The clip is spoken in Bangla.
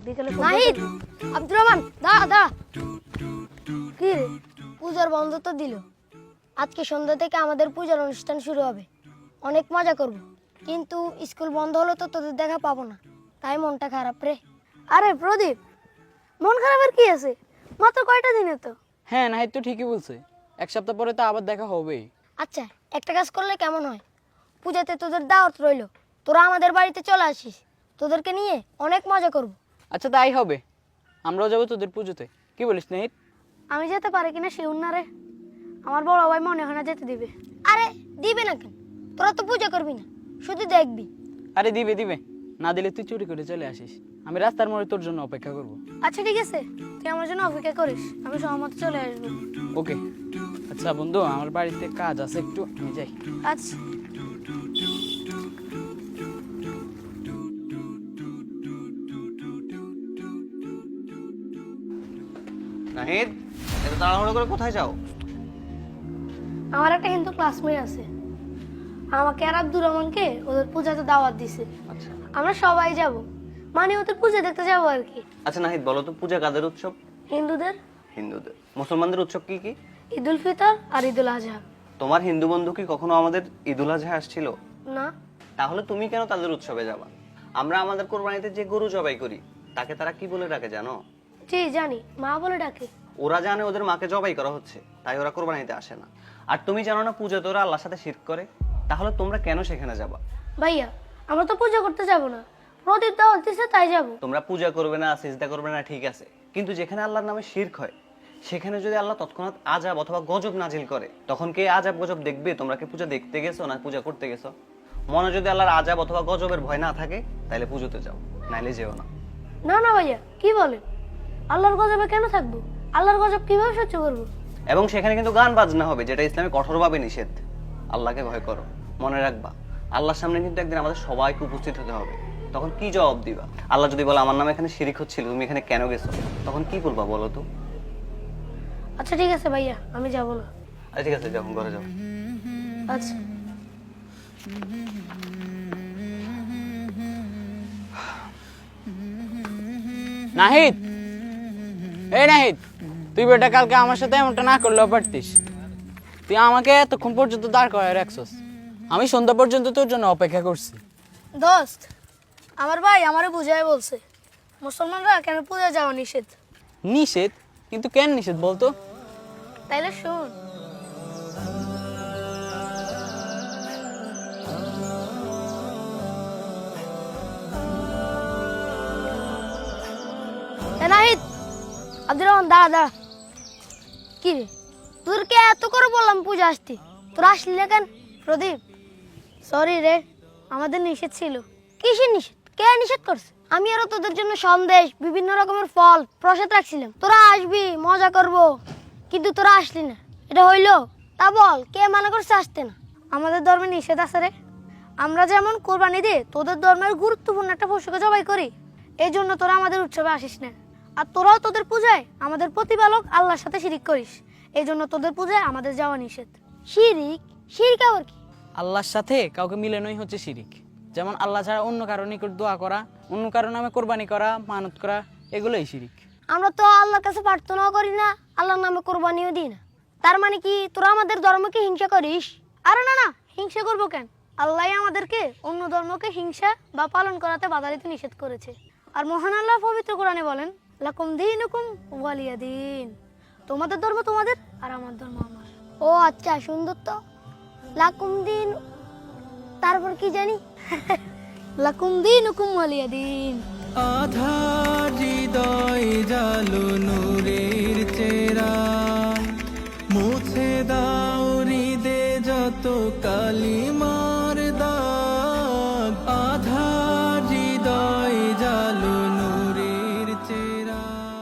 বিকেলে নাহিদ, আব্দুর রহমান, দা কি রে, পূজার বন্ধ তো দিল। আজকে সন্ধ্যা থেকে আমাদের পূজার অনুষ্ঠান শুরু হবে, অনেক মজা করব। কিন্তু স্কুল বন্ধ হলো তো তোদের দেখা পাবো না, তাই মনটা খারাপ রে। আরে প্রদীপ, মন খারাপের কি আছে? মাত্র কয়টা দিনে তো। হ্যাঁ নাহিদ তো ঠিকই বলছে, এক সপ্তাহ পরে তো আবার দেখা হবেই। আচ্ছা, একটা কাজ করলে কেমন হয়? পূজাতে তোদের দাওয়াত রইলো, তোরা আমাদের বাড়িতে চলে আসিস, তোদেরকে নিয়ে অনেক মজা করব। আচ্ছা তাই হবে, আমরাও যাবো তোদের পুজোতে, কি বলিস নাহিদ? আমি যেতে পারি কিনা শিউর না রে, আমার বড় ভাই মনে হয় না যেতে দিবে। আরে দিবে না কেন, তোরা তো পূজা করবি না, শুধু দেখবি। আরে দিবে দিবে, না দিলে তুই চুরি করে চলে আসিস, আমি রাস্তার মোড়ে তোর জন্য অপেক্ষা করব। আচ্ছা ঠিক আছে, তুই আমার জন্য অপেক্ষা করিস, আমি সহমত চলে আসবো। ওকে। আচ্ছা বন্ধু, আমার বাড়িতে কাজ আছে একটু, আমি যাই। আচ্ছা। নাহিদ, এত তাড়াহুড়ো করে কোথায় যাও? আমার একটা হিন্দু ক্লাসমেট আছে, আমাকে আর আব্দুর রহমানকে ওদের পূজাতে দাওয়াত দিছে। আচ্ছা আমরা সবাই যাব, মানে ওদের পূজা দেখতে যাবো আর কি। আচ্ছা নাহিদ, বলো তো পূজা কাদের উৎসব? হিন্দুদের হিন্দুদের। মুসলমানদের উৎসব কি কি? ঈদুল ফিতর আর ঈদুল আজহা। তোমার হিন্দু বন্ধু কি কখনো আমাদের ঈদুল আজহা আসছিল? না। তাহলে তুমি কেন তাদের উৎসবে যাবা? আমরা আমাদের কোরবানিতে যে গরু জবাই করি তাকে তারা কি বলে ডাকে জানো? জি জানি, মা বলে ডাকে। ওরা জানে ওদের মাকে জবাই করা হচ্ছে, তাই ওরা কোরবানিতে আসে না। আর তুমি জানো না পূজাতে ওরা আল্লাহর সাথে শিরক করে? তাহলে তোমরা কেন সেখানে যাবা? ভাইয়া, আমরা তো পূজা করতে যাব না, প্রদীপ দাওয়াত দিছে তাই যাব। তোমরা পূজা করবে না, সিজদা করবে না, ঠিক আছে, কিন্তু যেখানে আল্লাহর নামে শিরক হয় সেখানে যদি আল্লাহ তৎক্ষণাৎ আযাব অথবা গজব নাজিল করে, তখন কে আযাব গজব দেখবে? তোমরা কি পূজা দেখতে গেছো না পূজা করতে গেছো? মনে যদি আল্লাহর আযাব অথবা গজবের ভয় না থাকে তাহলে পুজোতে যাও, নাইলে যেও না। না না ভাইয়া, কি বলেন? আল্লাহর গজবে কেন থাকবো? আল্লাহর গজব কিভাবে সহ্য করবো? এবং সেখানে কিন্তু গান বাজনা হবে, যেটা ইসলামে কঠোরভাবে নিষেধ। আল্লাহকে ভয় করো, মনে রাখবা আল্লাহর সামনে কিন্তু একদিন আমাদের সবাইকে উপস্থিত হতে হবে। তখন কি জবাব দিবা? আল্লাহ যদি বলে আমার নামে এখানে শিরিক হচ্ছিল, তুমি এখানে কেন গেছো, তখন কি বলবা বলো তো? আচ্ছা ঠিক আছে ভাইয়া, আমি যাব না। আচ্ছা ঠিক আছে, যখন ঘরে যাও। আচ্ছা। নাহিদ, এই নাহিদ, তুই বেটা কালকে আমার সাথে এমনটা না করলেও পারতিস। তুই আমাকে এতক্ষণ পর্যন্ত দাঁড় করায় রাখছস, আমি সন্ধ্যা পর্যন্ত তোর জন্য অপেক্ষা করছি। দোস্ত, আমার ভাই আমারে বুঝাই বলছে মুসলমানরা কেন পূজা যাওয়া নিষেধ। নিষেধ? কিন্তু কেন নিষেধ বলতো? তাইলে শুন। নাহিদ, আব্দুর রহমান, দাঁড়া। কি রে, তোরকে এত করে বললাম পূজা আসতে, তোরা আসলি না কেন? প্রদীপ, সরি রে, আমাদের নিষেধ ছিল। কিসের নিষেধ? কে নিষেধ করছে? আমি আরো তোদের জন্য সন্দেশ, বিভিন্ন রকমের ফল, প্রসাদ রাখছিলাম, তোরা আসবি, মজা করব, কিন্তু তোরা আসলি না। এটা হইলো? তা বল, কে মানা করছে আসতে না? আমাদের ধর্মে নিষেধ আছে রে। আমরা যেমন কোরবানি দিয়ে তোদের ধর্মের গুরুত্বপূর্ণ একটা পশুকে জবাই করি, এই জন্য তোরা আমাদের উৎসবে আসিস না। আর তোরাও তোদের পূজায় আমাদের প্রতিপালক আল্লাহর সাথে শিরিক করিস, এই জন্য তোদের পূজায় আমাদের যাওয়া নিষেধ। শিরিক? শিরিক আবার কি? আল্লাহর সাথে কাউকে মিলানোই হচ্ছে শিরিক। যেমন আল্লাহ ছাড়া অন্য কারো নিকট দোয়া করা, অন্য কারো নামে কোরবানি করা, মানত করা, এগুলোই শিরিক। আমরা তো আল্লাহর কাছে প্রার্থনাও করি না, আল্লাহর নামে কোরবানিও দিই না। তার মানে কি তোরা আমাদের ধর্মকে হিংসা করিস? আরে না না, হিংসা করবো কেন? আল্লাহ আমাদেরকে অন্য ধর্মকে হিংসা বা পালন করাতে বাধা দিতে নিষেধ করেছে। আর মহান আল্লাহ পবিত্র কোরআনে বলেন, লাকুম দীনুকুম ওয়ালিয়া দিন। তোমাদের ধর্ম তোমাদের আর আমার ধর্ম আমার। ও আচ্ছা, সুন্দর তো। লাকুম দিন, তারপর কি জানি? লাকুম দীনুকুম ওয়ালিয়া দিন। আধার হৃদয় জালো নূরের চেরা, মুছে দাও হৃদে যত কালিমা।